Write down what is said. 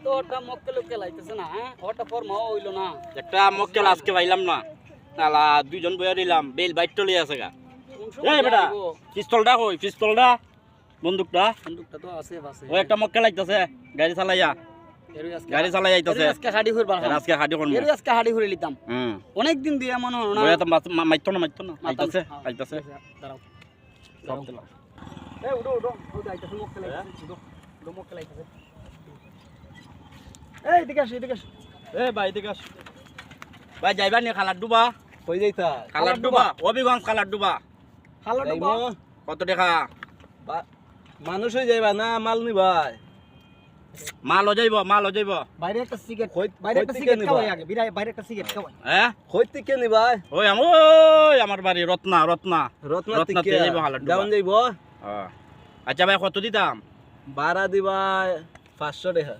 তো ওটা মক্কেল লাইতেছে না, হ্যাঁ ওটা ফর্ম হইলো না। একটা মক্কেল আজকে পাইলাম না, তালা দুইজন বইয়া দিলাম, বেল বাইট চলে আছে গা। এই বেটা পিস্তলটা কই, পিস্তলটা বন্দুকটা তো আছে আছে। ওই একটা মক্কেল আইতাছে গাড়ি চালাইয়া, গাড়ি চালাই আইতাছে আজকে হাডি হইবার আজকে হাডি করব, আজকে হাডি হইরে লিতাম। অনেক দিন দিয়ে মনে হলো না। ওই তো মাইতো না আইতাছে আইতাছে। দাঁড়াও দাঁড়াও, এই উঠো উঠো, ওই আইতাছে মক্কেল আইতাছে, উঠো মক্কেল আইতাছে। এই দিকে আসো এদিকে আসো। এ ভাই এদিকে আস ভাই, যাইবা নি খালার ডুবা? কই যাইতা? খালার ডুবা, হবিগঞ্জ খালার ডুবা। খালার ডুবা কত টাকা? মানুষ হয়ে যাইবা না মাল নিবাই? মালও যাইব, মালও যাইব। বাইরে একটা সিগারেট, বাইরে একটা সিগারেট খাওয়াই আগে, বাইরে একটা সিগারেট খাওয়াই। হ্যাঁ কইতে কে নিবাই? ওই আমার বাড়ি রত্না রত্না রত্নাতে যাইব খালার ডুবা। ডাউন যাইব। আচ্ছা ভাই কত দিতাম? ভাড়া দিবাই 500 টাকা।